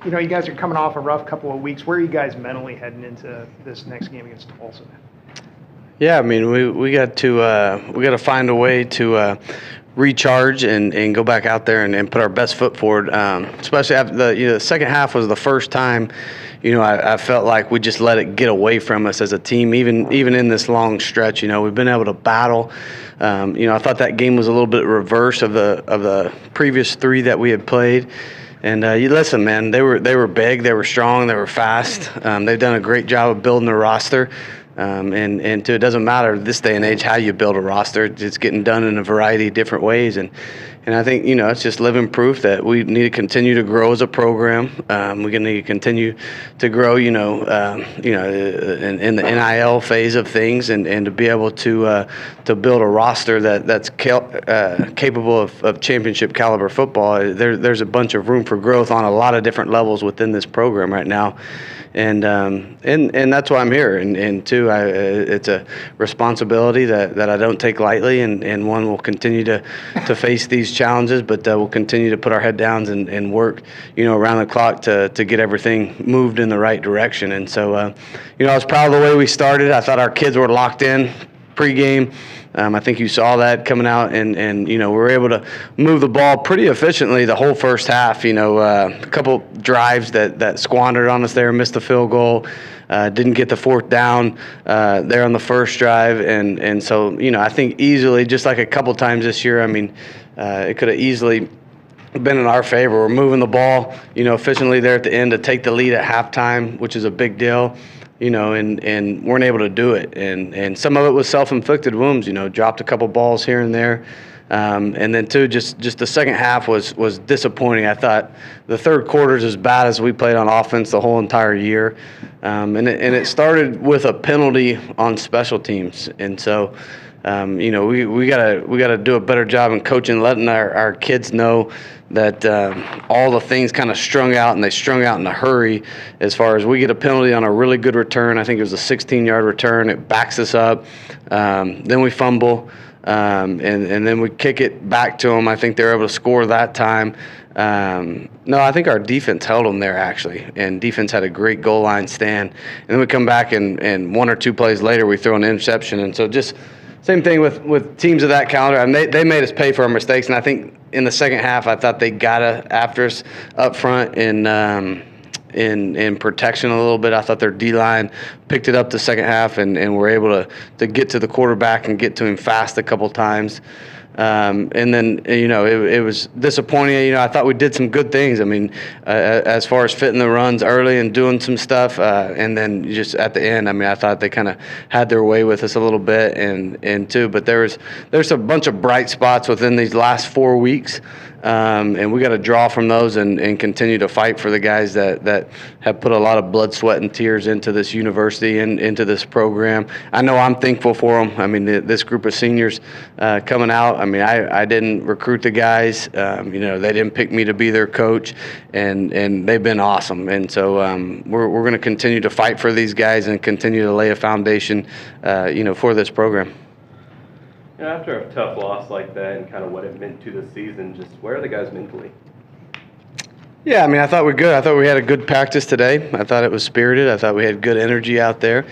You guys are coming off a rough couple of weeks. Where are you guys mentally heading into this next game against Tulsa? Yeah, I mean, we got to find a way to recharge and go back out there and put our best foot forward. Especially after the second half was the first time, I felt like we just let it get away from us as a team. Even in this long stretch, we've been able to battle. I thought that game was a little bit reverse of the previous three that we had played. And you listen, man, they were big, they were strong, they were fast. They've done a great job of building their roster. It doesn't matter this day and age how you build a roster. It's getting done in a variety of different ways. And I think, it's just living proof that we need to continue to grow as a program. We're going to continue to grow, in the NIL phase of things and to be able to build a roster that's capable of championship caliber football. There's a bunch of room for growth on a lot of different levels within this program right now. And that's why I'm here. And two, it's a responsibility that I don't take lightly. And one, we'll continue to face these challenges, but we'll continue to put our head down and work, around the clock to get everything moved in the right direction. And so, I was proud of the way we started. I thought our kids were locked in pregame. I think you saw that coming out, and we were able to move the ball pretty efficiently the whole first half. A couple drives that squandered on us there, missed the field goal, didn't get the fourth down there on the first drive, and so I think easily, just like a couple times this year, it could have easily been in our favor. We're moving the ball, efficiently there at the end to take the lead at halftime, which is a big deal. And weren't able to do it. And some of it was self-inflicted wounds, dropped a couple balls here and there. And then, too, just the second half was disappointing. I thought the third quarter is as bad as we played on offense the whole entire year. And it started with a penalty on special teams. And so, we gotta do a better job in coaching, letting our kids know that all the things kind of strung out, and they strung out in a hurry. As far as we get a penalty on a really good return, I think it was a 16-yard return. It backs us up. Then we fumble, and then we kick it back to them. I think they were able to score that time. No, I think our defense held them there, actually, and defense had a great goal line stand. And then we come back, and one or two plays later, we throw an interception. And so just same thing with teams of that caliber. And they made us pay for our mistakes, and I think in the second half, I thought they got after us up front in protection a little bit. I thought their D-line picked it up the second half and were able to get to the quarterback and get to him fast a couple times. And then, it was disappointing. I thought we did some good things. As far as fitting the runs early and doing some stuff. And then just at the end, I thought they kind of had their way with us a little bit and too. But there's a bunch of bright spots within these last 4 weeks. And we got to draw from those and continue to fight for the guys that have put a lot of blood, sweat, and tears into this university and into this program. I know I'm thankful for them. This group of seniors coming out, I didn't recruit the guys. They didn't pick me to be their coach, and they've been awesome. And so we're going to continue to fight for these guys and continue to lay a foundation, for this program. After a tough loss like that and kind of what it meant to the season, just where are the guys mentally? Yeah, I thought we're good. I thought we had a good practice today. I thought it was spirited. I thought we had good energy out there.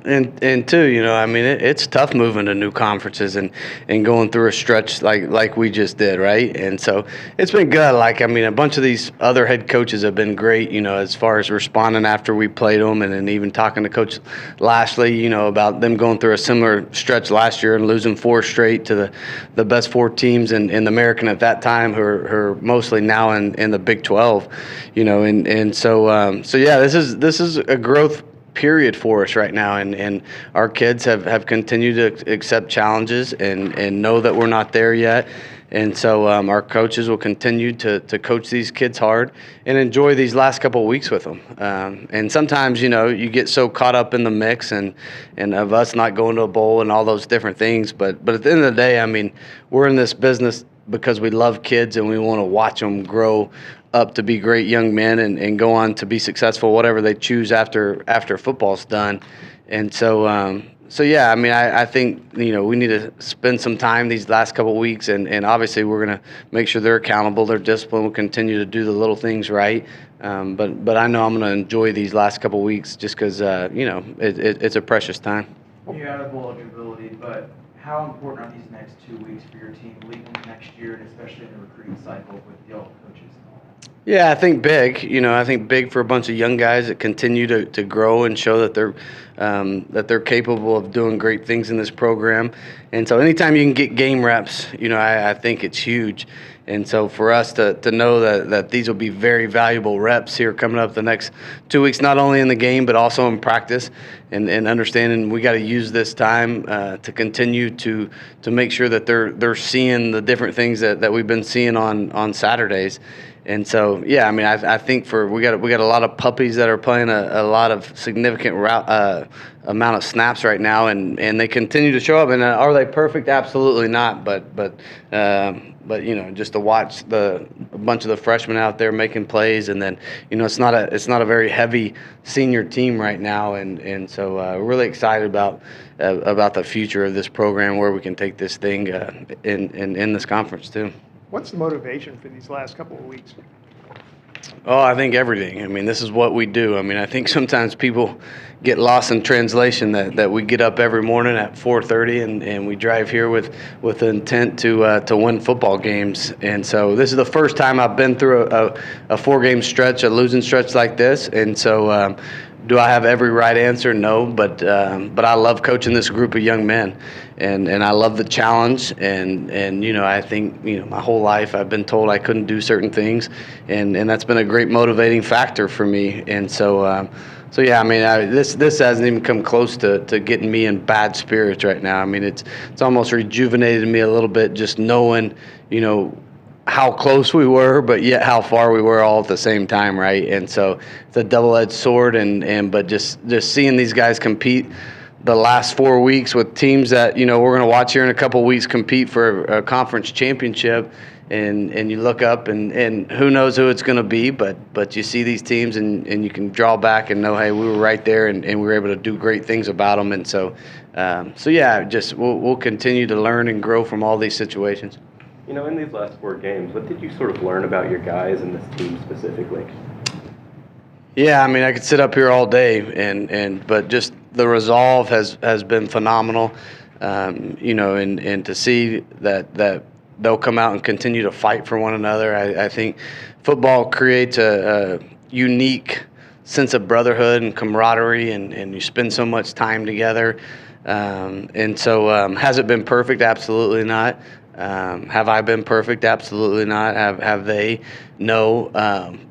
And too, it's tough moving to new conferences and going through a stretch like we just did, right? And so it's been good. A bunch of these other head coaches have been great, as far as responding after we played them, and then even talking to Coach Lashley, about them going through a similar stretch last year and losing 4 straight to the best 4 teams in the American at that time, who are mostly now in the Big 12, so yeah, this is a growth period for us right now, and our kids have continued to accept challenges and know that we're not there yet. And so our coaches will continue to coach these kids hard and enjoy these last couple of weeks with them. And sometimes, you get so caught up in the mix and of us not going to a bowl and all those different things. But at the end of the day, we're in this business because we love kids and we want to watch them grow up to be great young men and go on to be successful, whatever they choose after football's done. And so, So yeah, I mean, I think we need to spend some time these last couple of weeks, and obviously we're going to make sure they're accountable, they're disciplined, we'll continue to do the little things right. But I know I'm going to enjoy these last couple of weeks just because it's a precious time. You're out of bowl eligibility, but how important are these next 2 weeks for your team leading into next year, and especially in the recruiting cycle with the all coaches and all that? Yeah, I think big. I think big for a bunch of young guys that continue to grow and show that they're capable of doing great things in this program. And so, anytime you can get game reps, I think it's huge. And so, for us to know that these will be very valuable reps here coming up the next 2 weeks, not only in the game but also in practice, and understanding we got to use this time to continue to make sure that they're seeing the different things that we've been seeing on Saturdays. And so, yeah, I mean, I think we got a lot of puppies that are playing a lot of significant amount of snaps right now, and they continue to show up. And are they perfect? Absolutely not. But just to watch a bunch of the freshmen out there making plays, and then it's not a very heavy senior team right now, and so we're really excited about the future of this program, where we can take this thing in this conference too. What's the motivation for these last couple of weeks? Oh, I think everything. I mean, this is what we do. I mean, I think sometimes people get lost in translation that we get up every morning at 4:30 and we drive here with the intent to win football games. And so this is the first time I've been through a 4-game stretch, a losing stretch like this. And so do I have every right answer? No, but I love coaching this group of young men, and I love the challenge. And I think my whole life I've been told I couldn't do certain things, and that's been a great motivating factor for me. And so yeah, I mean, this hasn't even come close to getting me in bad spirits right now. I mean, it's almost rejuvenated me a little bit just knowing how close we were, but yet how far we were all at the same time, right? And so it's a double-edged sword, but just seeing these guys compete the last 4 weeks with teams that we're going to watch here in a couple of weeks compete for a conference championship, and you look up and who knows who it's going to be, but you see these teams and you can draw back and know, hey, we were right there and we were able to do great things about them. And so yeah, just we'll continue to learn and grow from all these situations. In these last 4 games, what did you sort of learn about your guys and this team specifically? Yeah, I mean, I could sit up here all day, but just the resolve has been phenomenal, and to see that they'll come out and continue to fight for one another. I think football creates a unique sense of brotherhood and camaraderie, and you spend so much time together. And so has it been perfect? Absolutely not. Have I been perfect? Absolutely not. Have they? No.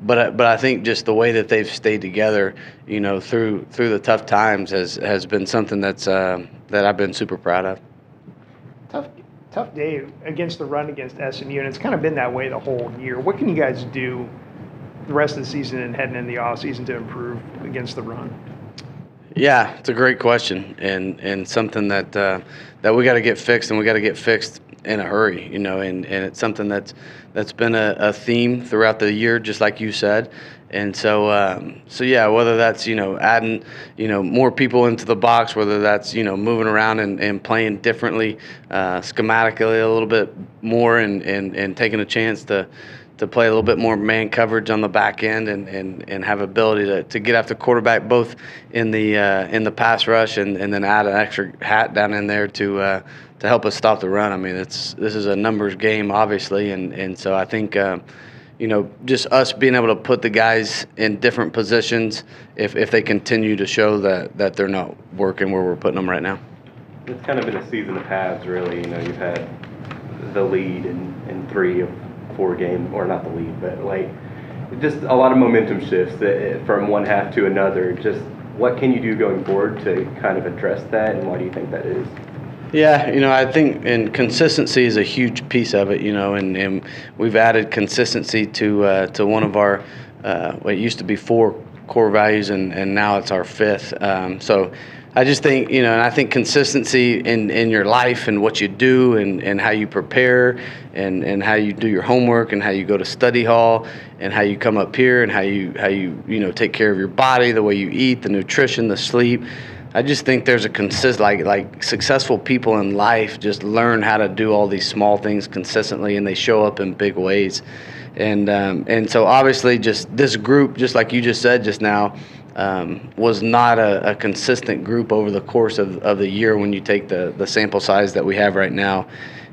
But I think just the way that they've stayed together, through the tough times has been something that I've been super proud of. Tough day against the run against SMU, and it's kind of been that way the whole year. What can you guys do the rest of the season and heading into the offseason to improve against the run? Yeah, it's a great question, and something that we got to get fixed, and we got to get fixed in a hurry, and it's something that's been a theme throughout the year, just like you said. And so yeah, whether that's adding more people into the box, whether that's moving around and playing differently, schematically a little bit more, and taking a chance to play a little bit more man coverage on the back end and have ability to get after quarterback both in the pass rush and then add an extra hat down in there to help us stop the run. I mean, this is a numbers game, obviously, and so I think just us being able to put the guys in different positions if they continue to show that they're not working where we're putting them right now. It's kind of been a season of halves, really. You've had the lead in 3 of 4 games, or not the lead, but just a lot of momentum shifts from one half to another. Just what can you do going forward to kind of address that, and why do you think that is? Yeah, I think and consistency is a huge piece of it, and we've added consistency to one of our what used to be 4 core values, and now it's our 5th. So I just think, and I think consistency in your life and what you do and how you prepare and how you do your homework and how you go to study hall and how you come up here and how you take care of your body, the way you eat, the nutrition, the sleep. I just think there's a like successful people in life just learn how to do all these small things consistently, and they show up in big ways. And so obviously just this group, just like you just said just now, was not a consistent group over the course of the year when you take the sample size that we have right now.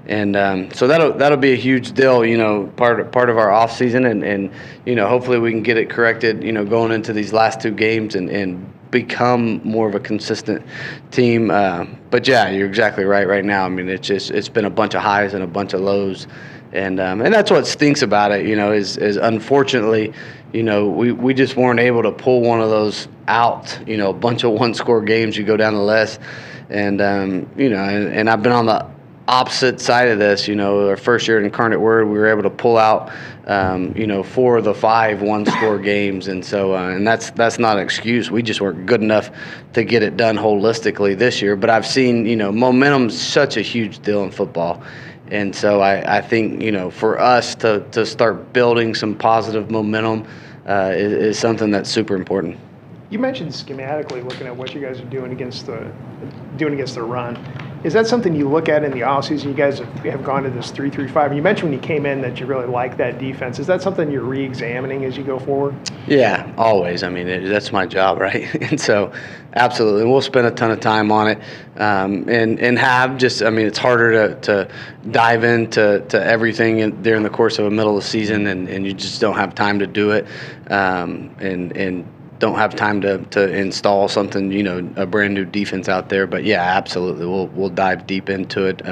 And so that'll be a huge deal, part of our off season, and hopefully we can get it corrected, going into these last two games and become more of a consistent team. But yeah, you're exactly right. Right now, I mean, it's been a bunch of highs and a bunch of lows, and that's what stinks about it. Is unfortunately, we just weren't able to pull one of those out. A bunch of one-score games. You go down the list, and and I've been on the opposite side of this. Our first year at Incarnate Word, we were able to pull out 4 of the 5 one-score games, and so and that's not an excuse. We just weren't good enough to get it done holistically this year. But I've seen momentum's such a huge deal in football, and so I think for us to start building some positive momentum is something that's super important. You mentioned schematically looking at what you guys are doing against the run. Is that something you look at in the offseason? You guys have gone to this 3-3-5. And you mentioned when you came in that you really like that defense. Is that something you're re-examining as you go forward? Yeah, always. I mean, that's my job, right? And so, absolutely. We'll spend a ton of time on it, and have just. I mean, it's harder to dive into everything during the course of a middle of the season, and you just don't have time to do it, and don't have time to install something, a brand new defense out there. But yeah, absolutely, we'll dive deep into it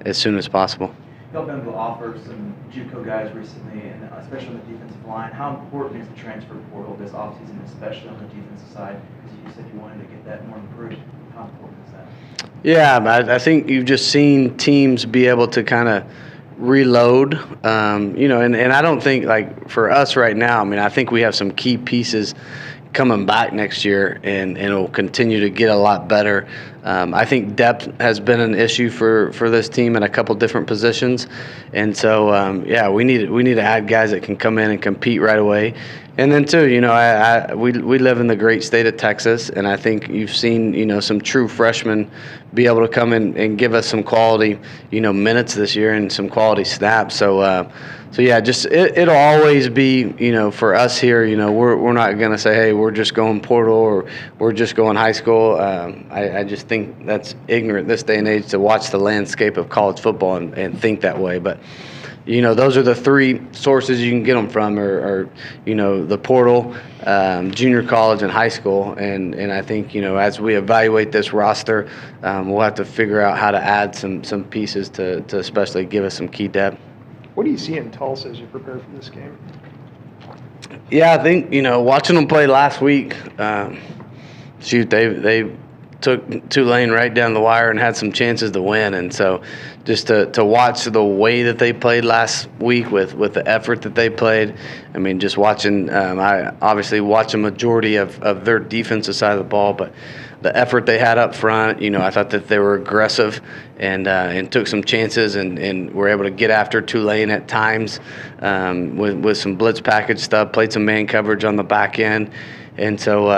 as soon as possible. Y'all been able to offer some JUCO guys recently, and especially on the defensive line. How important is the transfer portal this offseason, especially on the defensive side? Because you said you wanted to get that more improved. How important is that? Yeah, I think you've just seen teams be able to kind of reload, and I don't think, like, for us right now, I mean, I think we have some key pieces coming back next year, and it'll continue to get a lot better. I think depth has been an issue for this team in a couple different positions, and so we need to add guys that can come in and compete right away. And then too, we live in the great state of Texas, and I think you've seen some true freshmen be able to come in and give us some quality minutes this year and some quality snaps. So yeah, just it'll always be for us here. We're not gonna say, hey, we're just going portal or we're just going high school. I just think that's ignorant this day and age to watch the landscape of college football and think that way. But those are the 3 sources you can get them from, or the portal, junior college, and high school. And I think as we evaluate this roster, we'll have to figure out how to add some pieces to especially give us some key depth. What do you see in Tulsa as you prepare for this game? Yeah, I think watching them play last week, they took Tulane right down the wire and had some chances to win. And so just to watch the way that they played last week with the effort that they played, I mean, just watching, I obviously watch a majority of their defensive side of the ball, but the effort they had up front, I thought that they were aggressive and took some chances and were able to get after Tulane at times with some blitz package stuff, played some man coverage on the back end. And so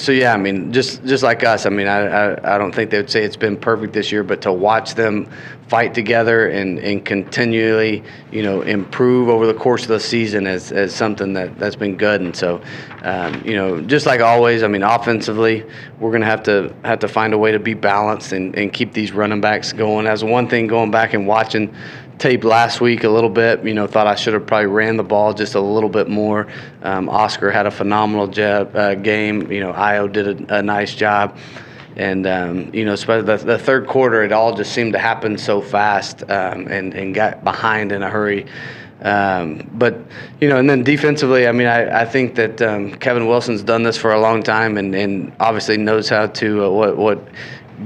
yeah, I mean, just like us, I mean, I don't think they would say it's been perfect this year, but to watch them fight together and continually, improve over the course of the season as something that's been good. And so, just like always, I mean, offensively, we're going to have to find a way to be balanced and keep these running backs going. As one thing, going back and watching tape last week a little bit, thought I should have probably ran the ball just a little bit more. Oscar had a phenomenal game. Io did a nice job. And, especially the third quarter, it all just seemed to happen so fast and got behind in a hurry. But, and then defensively, I mean, I think that Kevin Wilson's done this for a long time and obviously knows how to what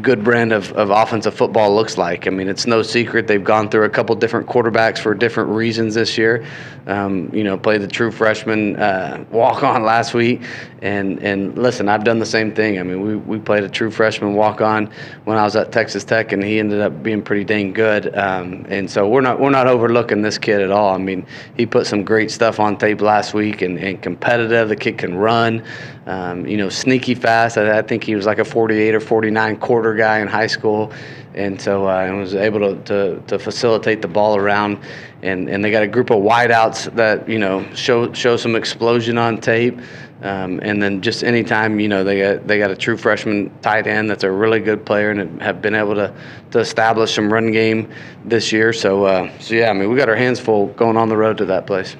good brand of offensive football looks like. I mean, it's no secret they've gone through a couple different quarterbacks for different reasons this year. Played the true freshman walk-on last week, and listen, I've done the same thing. I mean, we played a true freshman walk-on when I was at Texas Tech, and he ended up being pretty dang good. And so we're not overlooking this kid at all. I mean, he put some great stuff on tape last week, and competitive. The kid can run. Sneaky fast. I think he was like a 48 or 49 quarter guy in high school, and so I was able to facilitate the ball around. And they got a group of wideouts that show some explosion on tape. And then just anytime they got a true freshman tight end that's a really good player and have been able to establish some run game this year. So yeah, I mean, we got our hands full going on the road to that place.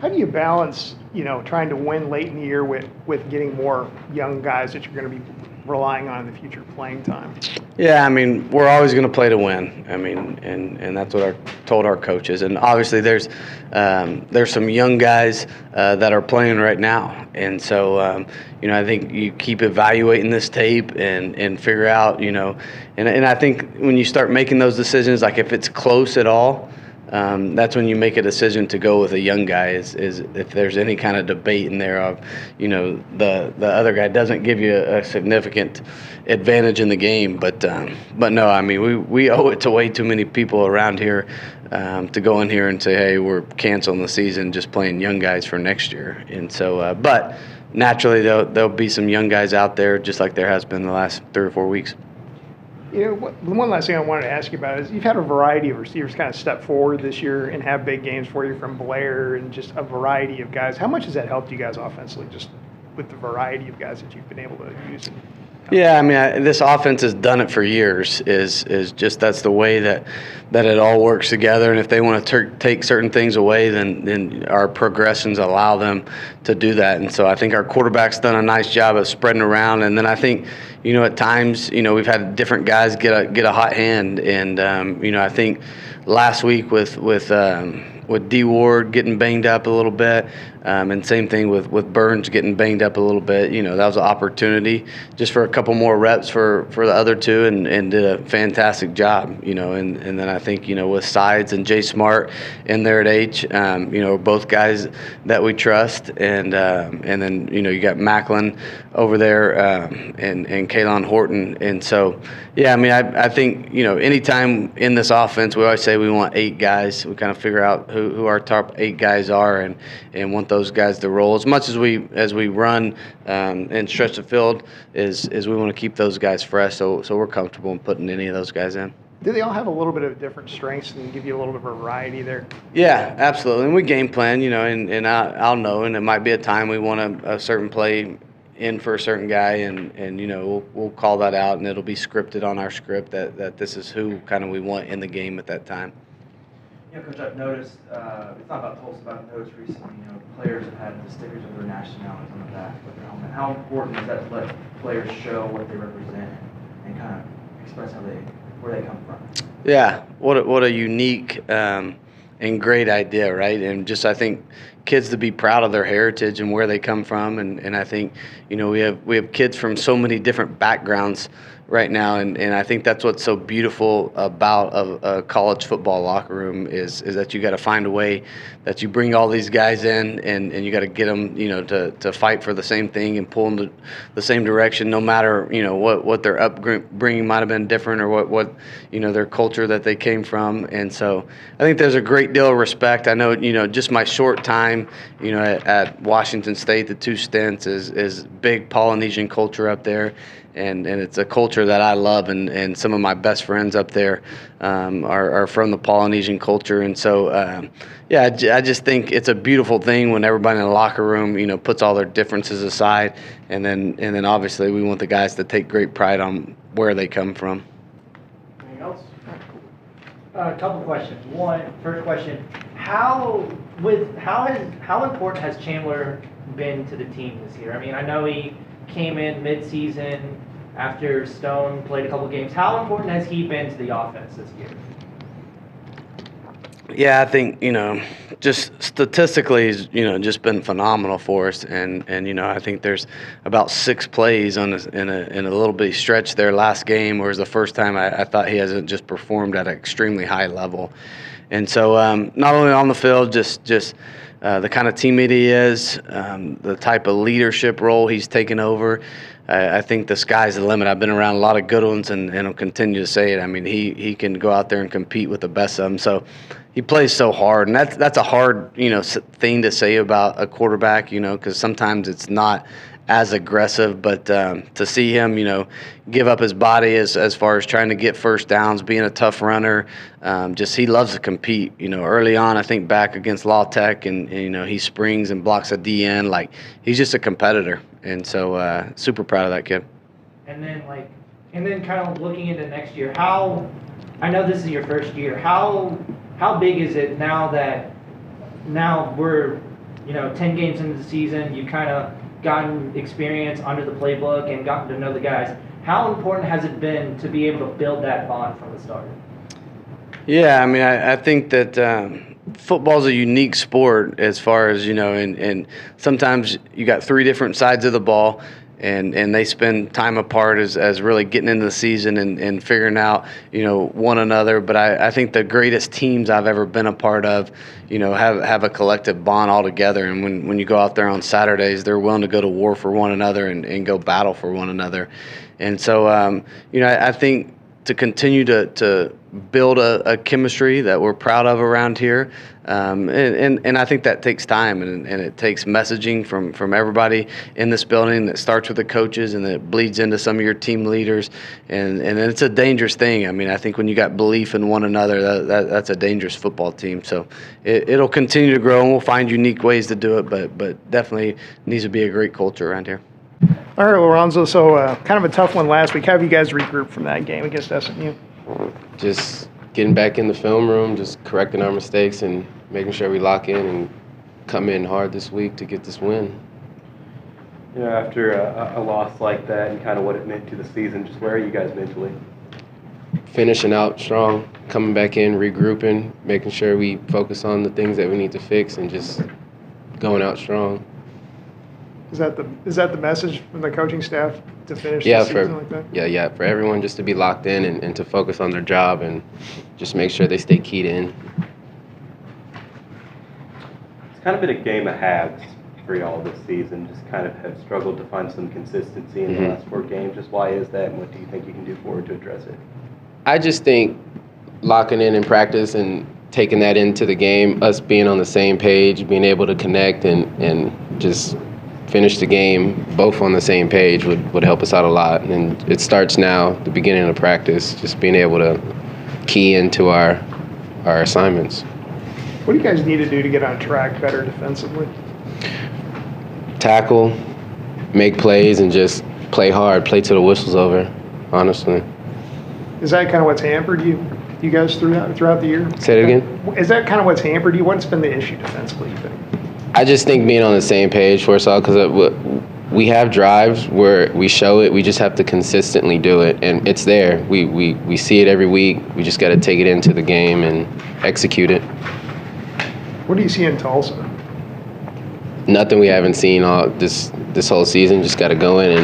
How do you balance, trying to win late in the year with getting more young guys that you're going to be relying on in the future playing time? Yeah, I mean, we're always going to play to win. I mean, and that's what I told our coaches. And obviously, there's some young guys that are playing right now, and so I think you keep evaluating this tape and figure out, and I think when you start making those decisions, like if it's close at all. That's when you make a decision to go with a young guy. Is if there's any kind of debate in there of, the other guy doesn't give you a significant advantage in the game. But no, I mean we owe it to way too many people around here to go in here and say, hey, we're canceling the season, just playing young guys for next year. And so, but naturally there'll be some young guys out there, just like there has been the last 3 or 4 weeks. One last thing I wanted to ask you about is you've had a variety of receivers kind of step forward this year and have big games for you, from Blair and just a variety of guys. How much has that helped you guys offensively, just with the variety of guys that you've been able to use? Yeah, I mean, this offense has done it for years. Is just that's the way that it all works together. And if they want to take certain things away, then our progressions allow them to do that. And so I think our quarterback's done a nice job of spreading around. And then I think, at times, we've had different guys get a hot hand. And I think last week with D Ward getting banged up a little bit, and same thing with Burns getting banged up a little bit. That was an opportunity just for a couple more reps for the other two, and did a fantastic job. And then I think with Sides and Jay Smart in there at H, both guys that we trust, and then you got Macklin over there, and Kaylon Horton, and so yeah, I mean I think anytime in this offense we always say we want 8 guys. We kind of figure out who our top 8 guys are, and want those guys to roll as much as we run and stretch the field. Is we want to keep those guys fresh, so we're comfortable in putting any of those guys in. Do they all have a little bit of different strengths and give you a little bit of variety there? Yeah, absolutely. And we game plan, and I'll know, and it might be a time we want a certain play in for a certain guy, and we'll call that out, and it'll be scripted on our script that this is who kind of we want in the game at that time. Coach, I've noticed, it's not about Tulsa, but I've noticed recently, players have had the stickers of their nationalities on the back of their helmet. How important is that to let players show what they represent and kind of express where they come from? Yeah, what a unique and great idea, right? And just I think kids to be proud of their heritage and where they come from, and I think we have kids from so many different backgrounds right now, and I think that's what's so beautiful about a college football locker room is that you got to find a way that you bring all these guys in, and you got to get them to fight for the same thing and pull in the same direction, no matter what their upbringing might have been different, or what their culture that they came from. And so I think there's a great deal of respect. I know just my short time at Washington State, the 2 stints, is big Polynesian culture up there. And it's a culture that I love, and some of my best friends up there are from the Polynesian culture. And so, I just think it's a beautiful thing when everybody in the locker room, puts all their differences aside, and then obviously we want the guys to take great pride on where they come from. Anything else? A couple questions. First question: How important has Chandler been to the team this year? I mean, I know he came in mid-season after Stone played a couple games. How important has he been to the offense this year? Yeah, I think, just statistically, just been phenomenal for us. And I think there's about 6 plays in a little bitty stretch there last game, where it was the first time I thought he hasn't just performed at an extremely high level. And so not only on the field, just the kind of teammate he is, the type of leadership role he's taken over. I think the sky's the limit. I've been around a lot of good ones, and I'll continue to say it. I mean, he can go out there and compete with the best of them. So he plays so hard, and that's a hard thing to say about a quarterback, because sometimes it's not as aggressive. But to see him, give up his body as far as trying to get first downs, being a tough runner, just he loves to compete. Early on, I think back against La Tech, and he springs and blocks a DN. Like, he's just a competitor, and so super proud of that kid. And then kind of looking into next year, I know this is your first year. How big is it now we're 10 games into the season, you've kind of gotten experience under the playbook and gotten to know the guys. How important has it been to be able to build that bond from the start? Yeah, I mean, I think that football's a unique sport as far as, and sometimes you got 3 different sides of the ball, and they spend time apart as really getting into the season and figuring out, one another. But I think the greatest teams I've ever been a part of, have a collective bond all together. And when you go out there on Saturdays, they're willing to go to war for one another and go battle for one another. And so, I think to continue to build a chemistry that we're proud of around here. And I think that takes time, and it takes messaging from everybody in this building that starts with the coaches and that bleeds into some of your team leaders. And it's a dangerous thing. I mean, I think when you got belief in one another, that's a dangerous football team. So it'll continue to grow, and we'll find unique ways to do it, but definitely needs to be a great culture around here. All right, Lorenzo, so kind of a tough one last week. How have you guys regrouped from that game against SMU? Just getting back in the film room, just correcting our mistakes and making sure we lock in and come in hard this week to get this win. After a loss like that and kind of what it meant to the season, just where are you guys mentally? Finishing out strong, coming back in, regrouping, making sure we focus on the things that we need to fix, and just going out strong. Is that the message from the coaching staff to finish Yeah, the season like that? Yeah, for everyone just to be locked in and to focus on their job and just make sure they stay keyed in. It's kind of been a game of halves for y'all this season. Just kind of have struggled to find some consistency in the last 4 games. Just why is that, and what do you think you can do forward to address it? I just think locking in practice and taking that into the game, us being on the same page, being able to connect and just finish the game both on the same page would help us out a lot. And it starts now, the beginning of practice, just being able to key into our assignments. What do you guys need to do to get on track better defensively? Tackle, make plays, and just play hard, play till the whistle's over, honestly. Is that kind of what's hampered you guys throughout the year? Say it again? Is that kind of what's hampered you? What's been the issue defensively, you think? I just think being on the same page for us all, because we have drives where we show it, we just have to consistently do it, and it's there. We see it every week. We just got to take it into the game and execute it. What do you see in Tulsa? Nothing we haven't seen all this whole season. Just got to go in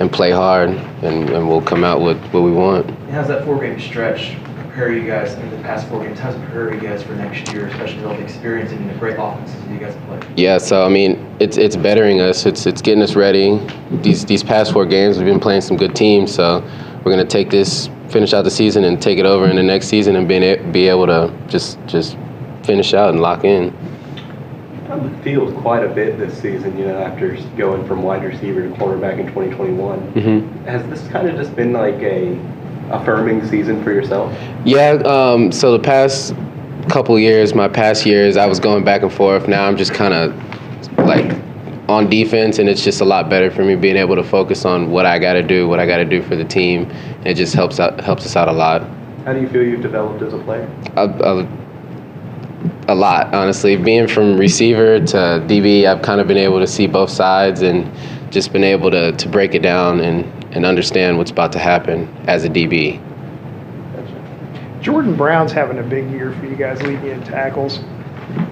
and play hard, and we'll come out with what we want. How's that 4-game stretch prepare you guys in the past 4 games? How does it prepare you guys for next year, especially with all the experience and the great offenses that you guys have played? Yeah, so I mean, it's bettering us. It's getting us ready. These past 4 games, we've been playing some good teams, so we're gonna take this, finish out the season, and take it over in the next season, and be able to just finish out and lock in. The field quite a bit this season, after going from wide receiver to cornerback in 2021. Mm-hmm. Has this kind of just been like a affirming season for yourself? Yeah, so the past couple years, my past years, I was going back and forth. Now I'm just kind of like on defense, and it's just a lot better for me being able to focus on what I got to do for the team. And it just helps us out a lot. How do you feel you've developed as a player? A lot, honestly. Being from receiver to DB, I've kind of been able to see both sides and just been able to break it down and understand what's about to happen as a DB. Gotcha. Jordan Brown's having a big year for you guys, leading you in tackles.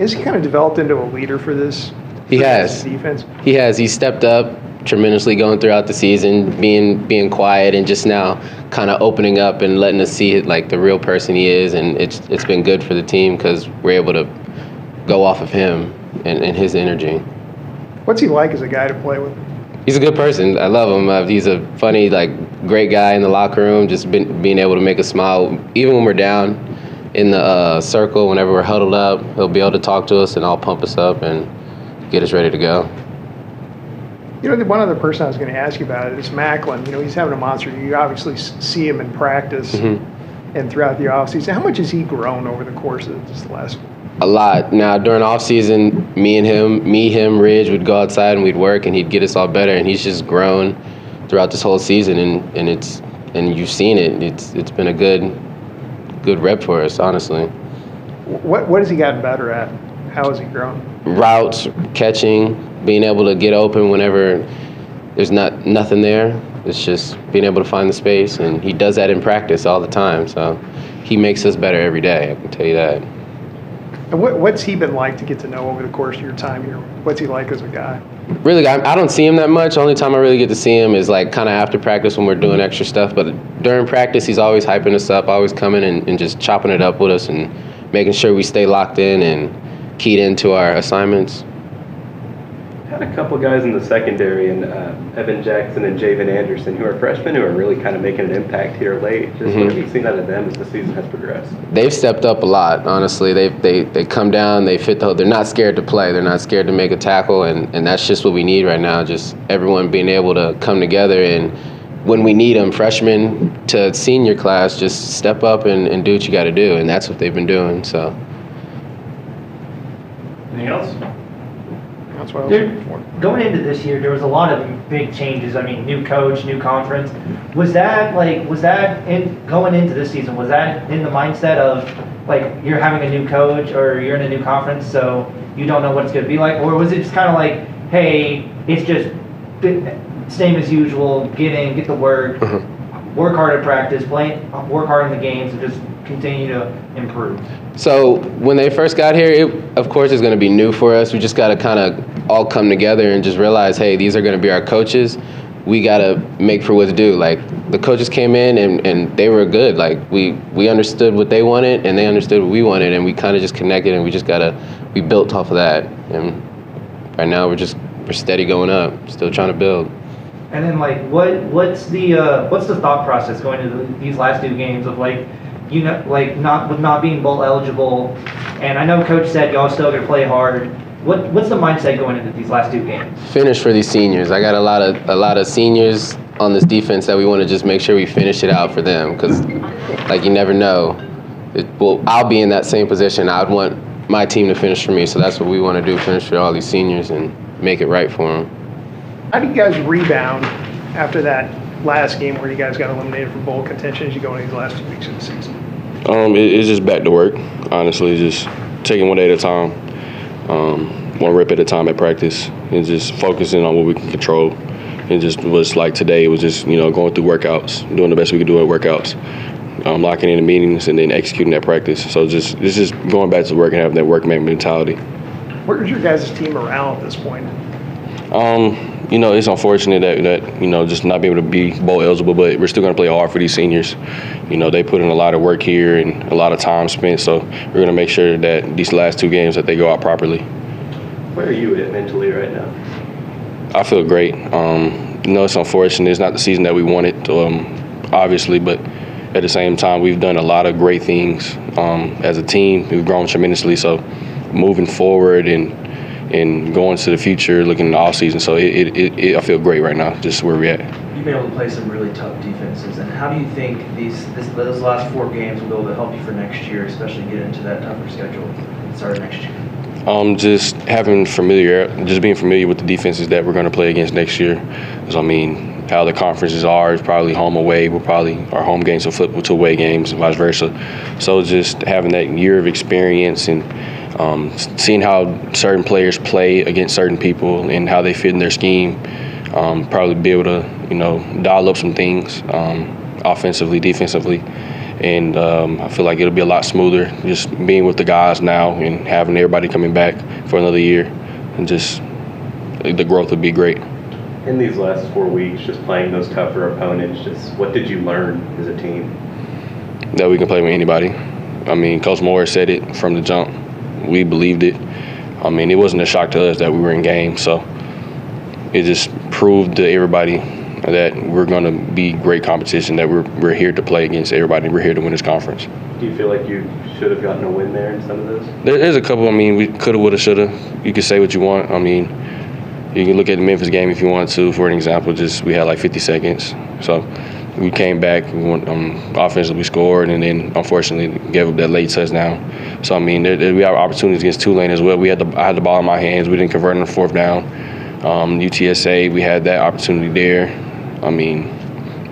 Is he kind of developed into a leader for this? He has. Defense. He has. He stepped up tremendously going throughout the season, being quiet and just now kind of opening up and letting us see like the real person he is. And it's been good for the team because we're able to go off of him and his energy. What's he like as a guy to play with? He's a good person. I love him. He's a funny, great guy in the locker room. Just being able to make us smile, even when we're down in the circle. Whenever we're huddled up, he'll be able to talk to us and all pump us up and get us ready to go. One other person I was going to ask you about it is Macklin. He's having a monster. You obviously see him in practice and throughout the offseason. How much has he grown over the course of just the last? A lot. Now, during off season, him, Ridge would go outside and we'd work, and he'd get us all better. And he's just grown throughout this whole season, and you've seen it. It's been a good rep for us, honestly. What has he gotten better at? How has he grown? Routes, catching, being able to get open whenever there's nothing there. It's just being able to find the space, and he does that in practice all the time. So he makes us better every day, I can tell you that. And what's he been like to get to know over the course of your time here? What's he like as a guy? Really, I don't see him that much. The only time I really get to see him is kind of after practice when we're doing extra stuff. But during practice, he's always hyping us up, always coming and just chopping it up with us and making sure we stay locked in and keyed into our assignments. Had a couple guys in the secondary, and Evan Jackson and Javen Anderson, who are freshmen, who are really kind of making an impact here late. Just what have you seen out of them as the season has progressed? They've stepped up a lot, honestly. They come down, they fit they're not scared to play. They're not scared to make a tackle, and that's just what we need right now. Just everyone being able to come together, and when we need them, freshmen to senior class, just step up and do what you got to do, and that's what they've been doing. So. Anything else? That's what I was looking for. Going into this year, there was a lot of big changes. I mean, new coach, new conference. Was that going into this season, was that in the mindset of you're having a new coach or you're in a new conference, so you don't know what it's going to be like? Or was it just kind of hey, it's just same as usual, get the work, work hard at practice, work hard in the games, and just continue to improve? So when they first got here, it, of course, is going to be new for us. We just got to kind of all come together and just realize, hey, these are going to be our coaches. We got to make for what's due. The coaches came in and they were good. We understood what they wanted and they understood what we wanted, and we kind of just connected, and we built off of that. And right now we're steady going up, still trying to build. And then what's the thought process going into these last two games of not being bowl eligible, and I know Coach said y'all still gonna play hard. What's the mindset going into these last two games? Finish for these seniors. I got a lot of seniors on this defense that we want to just make sure we finish it out for them, because you never know. I'll be in that same position. I'd want my team to finish for me, so that's what we want to do: finish for all these seniors and make it right for them. How do you guys rebound after that last game where you guys got eliminated from bowl contention as you go into these last 2 weeks of the season? It's just back to work, honestly, just taking one day at a time, one rep at a time at practice, and just focusing on what we can control. And just was like today, it was just, going through workouts, doing the best we could do at workouts, locking in the meetings, and then executing that practice. So it's just going back to work and having that workman mentality. Where's your guys' team morale at this point? It's unfortunate that just not being able to be bowl eligible, but we're still going to play hard for these seniors. They put in a lot of work here and a lot of time spent, so we're going to make sure that these last two games that they go out properly. Where are you at mentally right now? I feel great. It's unfortunate. It's not the season that we wanted, obviously, but at the same time, we've done a lot of great things as a team. We've grown tremendously, so moving forward and going to the future, looking in the off season. So I feel great right now, just where we're at. You've been able to play some really tough defenses, and how do you think those last 4 games will be able to help you for next year, especially get into that tougher schedule starting next year? Just being familiar with the defenses that we're going to play against next year. Because how the conferences are is probably home away. Our home games will flip to away games and vice versa. So just having that year of experience and seeing how certain players play against certain people and how they fit in their scheme, probably be able to dial up some things offensively, defensively, And I feel like it'll be a lot smoother just being with the guys now and having everybody coming back for another year. And just the growth would be great. In these last 4 weeks, just playing those tougher opponents, just what did you learn as a team? That we can play with anybody. I mean, Coach Moore said it from the jump. We believed it. I mean, it wasn't a shock to us that we were in game. So it just proved to everybody that we're going to be great competition, that we're here to play against everybody. We're here to win this conference. Do you feel like you should have gotten a win there in some of those? There's a couple. I mean, we coulda, woulda, shoulda. You can say what you want. I mean, you can look at the Memphis game if you want to. For an example, just we had like 50 seconds. So we came back. We went, offensively scored, and then unfortunately gave up that late touchdown. So I mean, we have opportunities against Tulane as well. I had the ball in my hands. We didn't convert on the fourth down. UTSA, we had that opportunity there. I mean,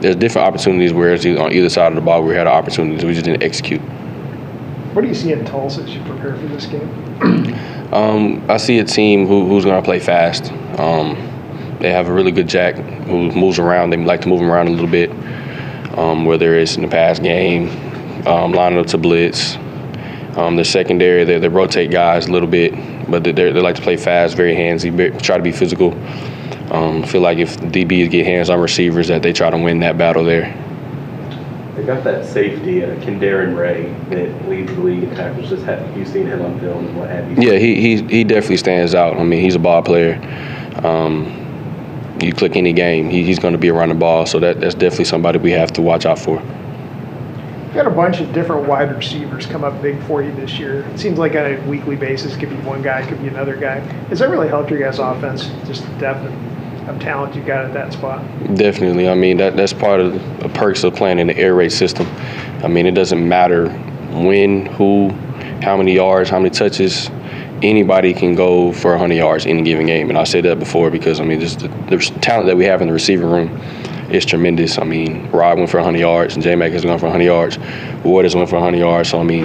there's different opportunities where it's on either side of the ball we had opportunities. We just didn't execute. What do you see in Tulsa as you prepare for this game? I see a team who's going to play fast. They have a really good jack who moves around. They like to move him around a little bit, whether it's in the pass game, lining up to blitz. The secondary, they rotate guys a little bit, but they like to play fast, very handsy, try to be physical. Feel like if DBs get hands on receivers, that they try to win that battle there. They got that safety, Darren Ray, that leads the league in tackles. Just have you seen him on film and what have you? Yeah, he definitely stands out. I mean, he's a ball player. You click any game, he's going to be around the ball, so that's definitely somebody we have to watch out for. You've got a bunch of different wide receivers come up big for you this year. It seems like on a weekly basis, could be one guy, could be another guy. Has that really helped your guys' offense, just the depth of talent you got at that spot? Definitely. I mean, that's part of the perks of playing in the air raid system. I mean, it doesn't matter when, who, how many yards, how many touches. Anybody can go for 100 yards any given game. And I said that before because, I mean, just the talent that we have in the receiving room is tremendous. I mean, Rob went for 100 yards, and J-Mac has gone for 100 yards. Ward has went for 100 yards. So, I mean,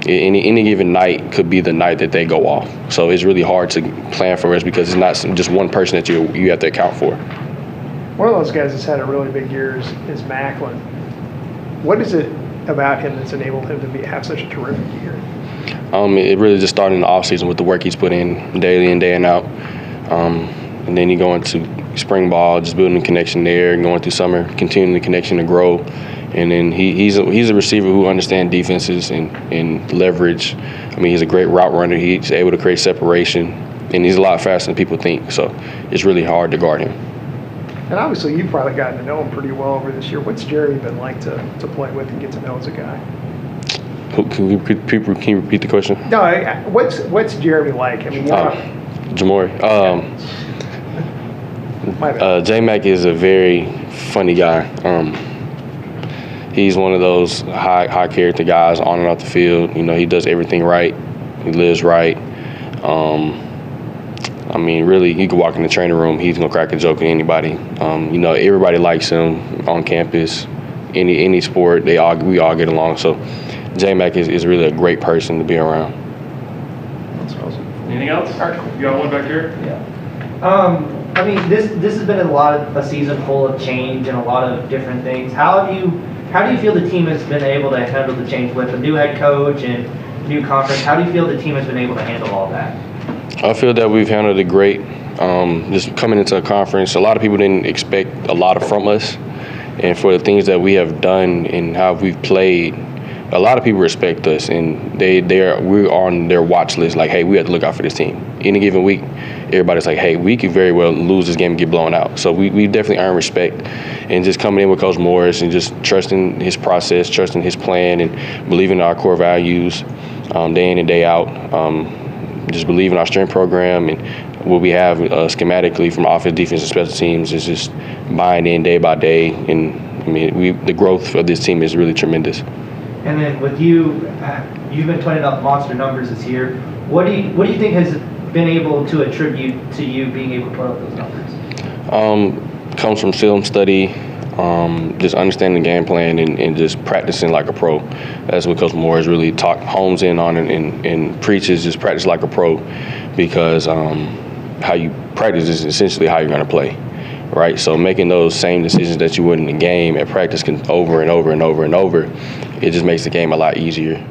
any given night could be the night that they go off. So it's really hard to plan for us because it's not just one person that you have to account for. One of those guys that's had a really big year is Macklin. What is it about him that's enabled him to have such a terrific year? It really just started in the offseason with the work he's put in daily and day and out. And then you go into spring ball, just building a connection there, and going through summer, continuing the connection to grow. And then he's a receiver who understands defenses and leverage. I mean, he's a great route runner. He's able to create separation, and he's a lot faster than people think. So it's really hard to guard him. And obviously, you've probably gotten to know him pretty well over this year. What's Jeremy been like to play with and get to know as a guy? Can you repeat the question? No, what's Jeremy like? I mean, Jamori. My bad. J-Mac is a very funny guy. He's one of those high character guys on and off the field. You know, he does everything right. He lives right. I mean, really, he could walk in the training room. He's gonna crack a joke at anybody. You know, everybody likes him on campus. Any sport, we all get along. So, J-Mac is really a great person to be around. That's awesome. Anything else? You got one back here? Yeah. I mean, this has been a season full of change and a lot of different things. How do you feel the team has been able to handle the change with a new head coach and new conference? How do you feel the team has been able to handle all that? I feel that we've handled it great. Just coming into a conference, a lot of people didn't expect a lot from us. And for the things that we have done and how we've played, a lot of people respect us, and we're on their watch list. Like, hey, we have to look out for this team. Any given week, everybody's like, hey, we could very well lose this game and get blown out. So we definitely earn respect. And just coming in with Coach Morris and just trusting his process, trusting his plan, and believing in our core values day in and day out. Just believing our strength program and what we have schematically from offense, defense, and special teams is just buying in day by day. And I mean, the growth of this team is really tremendous. And then with you've been putting up monster numbers this year. What do you think has been able to attribute to you being able to put up those numbers? Comes from film study, just understanding the game plan and just practicing like a pro. That's what Coach Moore has really hones in on and preaches, just practice like a pro, because how you practice is essentially how you're going to play. right? So making those same decisions that you would in the game at practice over and over and over and over, it just makes the game a lot easier.